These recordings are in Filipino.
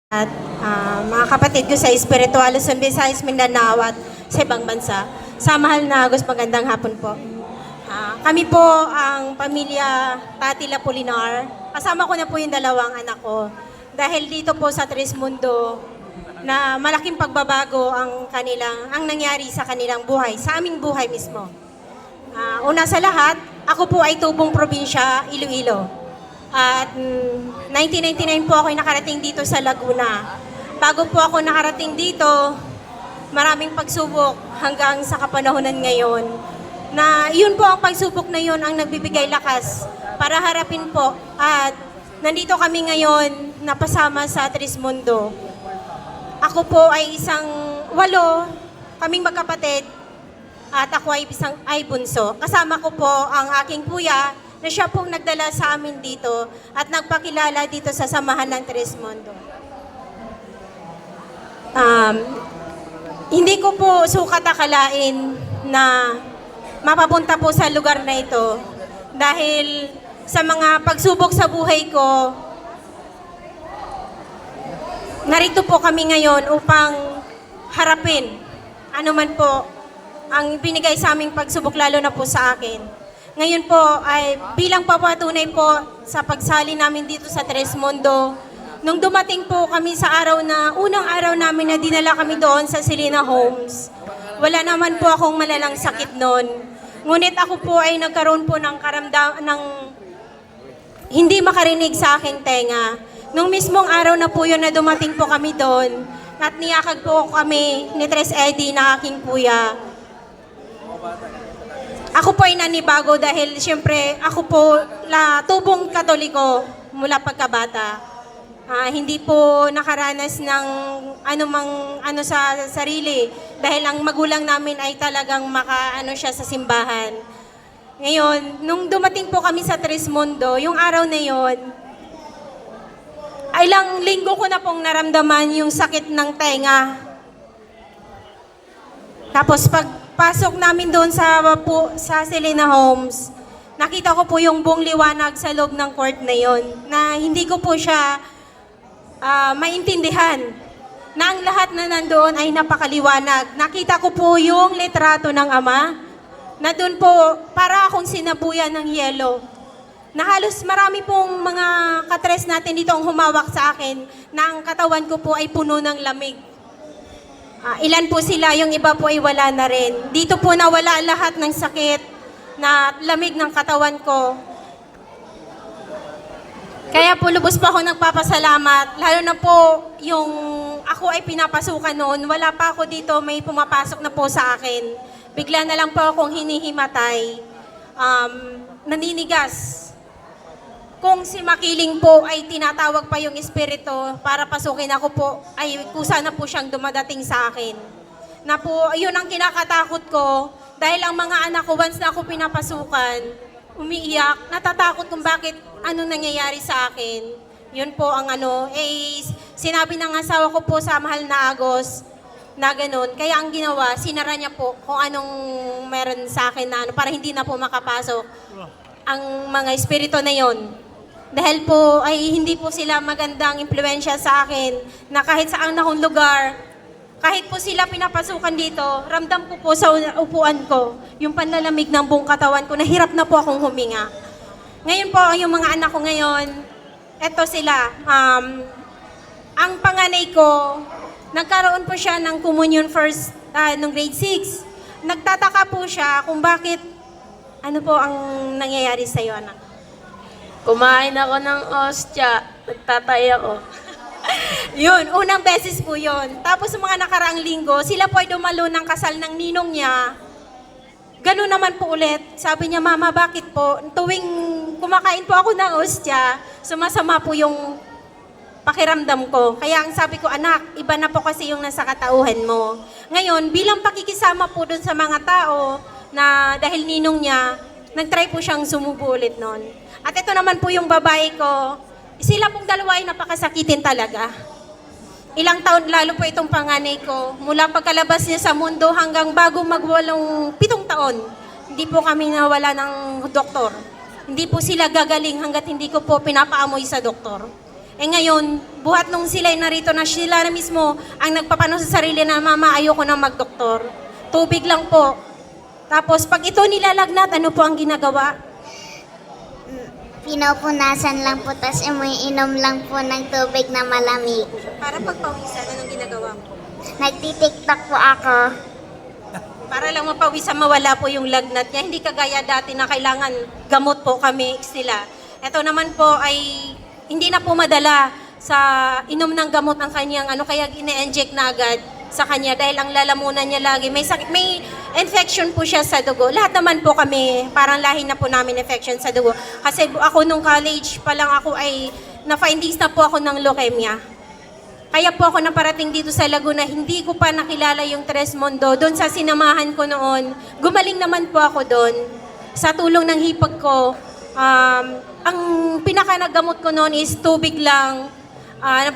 At mga kapatid ko sa Espiritual Luzon, Visayas, Mindanao at sa ibang bansa. Sa mahal na Agos, magandang hapon po. Kami po ang pamilya Tati Lapulinar. Kasama ko na po yung dalawang anak ko. Dahil dito po sa Tres Mundo na malaking pagbabago ang nangyari sa kanilang buhay, sa aming buhay mismo. Una sa lahat, ako po ay tubong probinsya, Iloilo. At 1999 po ako nakarating dito sa Laguna. Bago po ako nakarating dito, maraming pagsubok hanggang sa kapanahunan ngayon. Na yun po ang pagsubok na yun ang nagbibigay lakas para harapin po. At nandito kami ngayon napasama sa Tres Mundo. Ako po ay kaming magkapatid. At ako ay bunso. Kasama ko po ang aking kuya na siya pong nagdala sa amin dito at nagpakilala dito sa samahan ng Tres Mundo. Hindi ko po sukat akalain na mapapunta po sa lugar na ito dahil sa mga pagsubok sa buhay ko, narito po kami ngayon upang harapin ano man po ang binigay sa aming pagsubok, lalo na po sa akin. Ngayon po ay bilang papatunay po sa pagsali namin dito sa Tres Mundo, nung dumating po kami sa unang araw namin na dinala kami doon sa Selena Homes, wala naman po akong malalang sakit noon. Ngunit ako po ay nagkaroon po ng hindi makarinig sa aking tenga. Nung mismong araw na po yun na dumating po kami doon, at niyakag po kami ni Tres Eddie na aking kuya. Ako po ay nanibago dahil siyempre ako po tubong Katoliko mula pagkabata. Hindi po nakaranas ng anumang sa sarili dahil ang magulang namin ay talagang siya sa simbahan. Ngayon, nung dumating po kami sa Tres Mundo, yung araw na yon, ay ilang linggo ko na pong naramdaman yung sakit ng tenga. Tapos pagpasok namin doon sa Selena Homes, nakita ko po yung buong liwanag sa loob ng court na yon na hindi ko po siya maintindihan na ang lahat na nandoon ay napakaliwanag. Nakita ko po yung litrato ng Ama na doon po para akong sinabuyan ng yelo. Na halos marami pong mga katres natin dito ang humawak sa akin na ang katawan ko po ay puno ng lamig. Ilan po sila, yung iba po ay wala na rin. Dito po nawala lahat ng sakit na lamig ng katawan ko. Kaya po lubos po ako nagpapasalamat. Lalo na po yung ako ay pinapasukan noon. Wala pa ako dito, may pumapasok na po sa akin. Bigla na lang po akong hinihimatay. Naninigas. Kung si Makiling po ay tinatawag pa yung espiritu para pasukin ako po, ay kusa na po siyang dumadating sa akin. Na po, yun ang kinakatakot ko dahil ang mga anak ko, once na ako pinapasukan, umiiyak, natatakot kung bakit nangyayari sa akin. Yun po ang sinabi ng asawa ko po sa mahal na Agos na ganun. Kaya ang ginawa, sinara niya po kung anong meron sa akin na para hindi na po makapasok ang mga espiritu na yon. Dahil po ay hindi po sila magandang impluensya sa akin na kahit saan akong lugar, kahit po sila pinapasukan dito, ramdam ko po sa upuan ko yung panlalamig ng buong katawan ko, nahirap na po akong huminga. Ngayon po, yung mga anak ko ngayon, eto sila. Ang panganay ko, nagkaroon po siya ng communion first nung grade 6. Nagtataka po siya kung bakit, ano po ang nangyayari sa'yo, anak? Kumain ako ng ostya, nagtatay ako. Yun, unang beses po yun. Tapos sa mga nakaraang linggo, sila po ay dumalo ng kasal ng ninong niya. Ganun naman po ulit. Sabi niya, Mama, bakit po? Tuwing kumakain po ako ng ostya, sumasama po yung pakiramdam ko. Kaya ang sabi ko, anak, iba na po kasi yung nasa katauhan mo. Ngayon, bilang pakikisama po dun sa mga tao na dahil ninong niya, nag-try po siyang sumubo ulit noon. At ito naman po yung babae ko, sila pong dalawa ay napakasakitin talaga. Ilang taon, lalo po itong panganay ko, mula pagkalabas niya sa mundo hanggang bago 7 taon, hindi po kami nawala ng doktor. Hindi po sila gagaling hanggat hindi ko po pinapaamoy sa doktor. Ngayon, buhat nung sila narito na sila na mismo ang nagpapano sa sarili na, mama, ayoko na magdoktor. Tubig lang po. Tapos pag ito nilalagnat, ano po ang ginagawa? Pinupunasan lang po, tas inom lang po ng tubig na malamig. Para pagpawisan, anong ginagawa mo? Nagtitiktok po ako. Para lang mapawisan, mawala po yung lagnat niya. Hindi kagaya dati na kailangan gamot po kami sila. Ito naman po ay hindi na po madala sa inom ng gamot ang kanyang kaya ine-inject na agad sa kanya dahil ang lalamunan niya lagi. May sakit, may infection po siya sa dugo. Lahat naman po kami, parang lahi na po namin infection sa dugo. Kasi ako nung college pa lang ako ay na-findings na po ako ng leukemia. Kaya po ako naparating dito sa Laguna, hindi ko pa nakilala yung Tres Mundo. Doon sa sinamahan ko noon, gumaling naman po ako doon. Sa tulong ng hipag ko, ang pinakanagamot ko noon is tubig lang,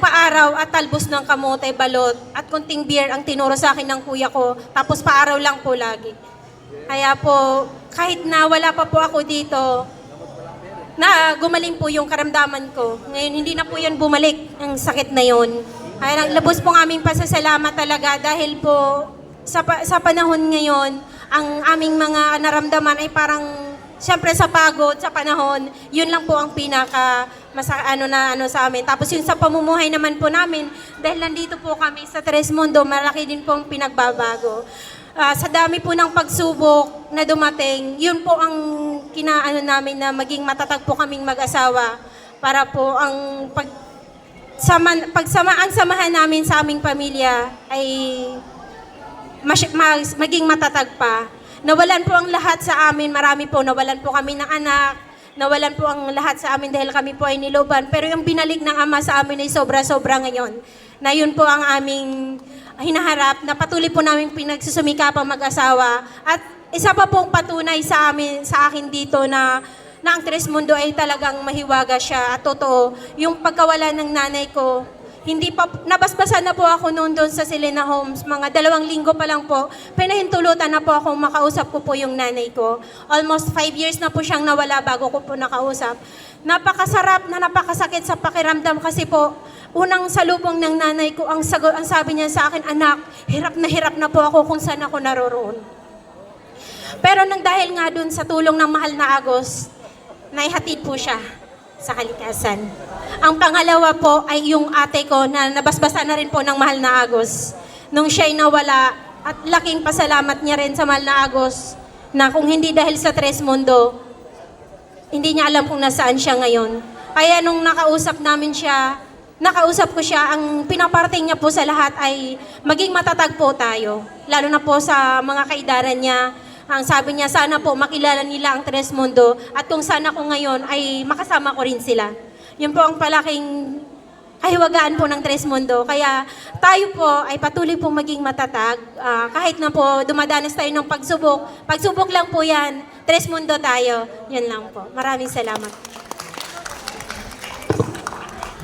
paaraw at talbos ng kamote, balot, at kunting beer ang tinuro sa akin ng kuya ko. Tapos paaraw lang po lagi. Kaya po, kahit na wala pa po ako dito, na gumaling po yung karamdaman ko. Ngayon, hindi na po yan bumalik, ang sakit na yon. Kaya labos pong aming pasasalamat talaga dahil po sa panahon ngayon, ang aming mga naramdaman ay parang, siyempre sa pagod, sa panahon, yun lang po ang pinaka sa amin. Tapos yun sa pamumuhay naman po namin, dahil nandito po kami sa Tres Mundo, malaki din pong pinagbabago. Sa dami po ng pagsubok na dumating, yun po ang namin na maging matatag po kaming mag-asawa para po ang samahan namin sa aming pamilya ay maging matatag pa. Nawalan po ang lahat sa amin, marami po, nawalan po kami ng anak, nawalan po ang lahat sa amin dahil kami po ay niloban. Pero yung binalik ng Ama sa amin ay sobra-sobra ngayon. Na yun po ang aming hinaharap, na patuloy po namin pinagsusumikapang mag-asawa. At isa pa pong patunay sa akin dito na ang Tres Mundo ay talagang mahiwaga siya at totoo. Yung pagkawala ng nanay ko, hindi pa, nabasbasan na po ako noon doon sa Selena Homes. Mga 2 linggo pa lang po, pinahintulutan na po akong makausap ko po yung nanay ko. Almost 5 years na po siyang nawala bago ko po nakausap. Napakasarap na napakasakit sa pakiramdam kasi po, unang salubong ng nanay ko, ang sabi niya sa akin, anak, hirap na po ako kung saan ako naroroon. Pero nang dahil nga doon sa tulong ng mahal na Agos, naihatid po siya sa kalikasan. Ang pangalawa po ay yung ate ko na nabasbasan na rin po ng mahal na Agos. Nung siya'y nawala, at laking pasalamat niya rin sa mahal na Agos na kung hindi dahil sa Tres Mundo, hindi niya alam kung nasaan siya ngayon. Kaya nung nakausap ko siya, ang pinaparating niya po sa lahat ay maging matatag po tayo. Lalo na po sa mga kaidaran niya. Ang sabi niya, sana po makilala nila ang Tres Mundo at kung sana ko ngayon ay makasama ko rin sila. Yun po ang palaking kahiwagaan po ng Tres Mundo. Kaya tayo po ay patuloy po maging matatag. Kahit na po dumadanas tayo ng pagsubok lang po yan. Tres Mundo tayo. Yan lang po. Maraming salamat.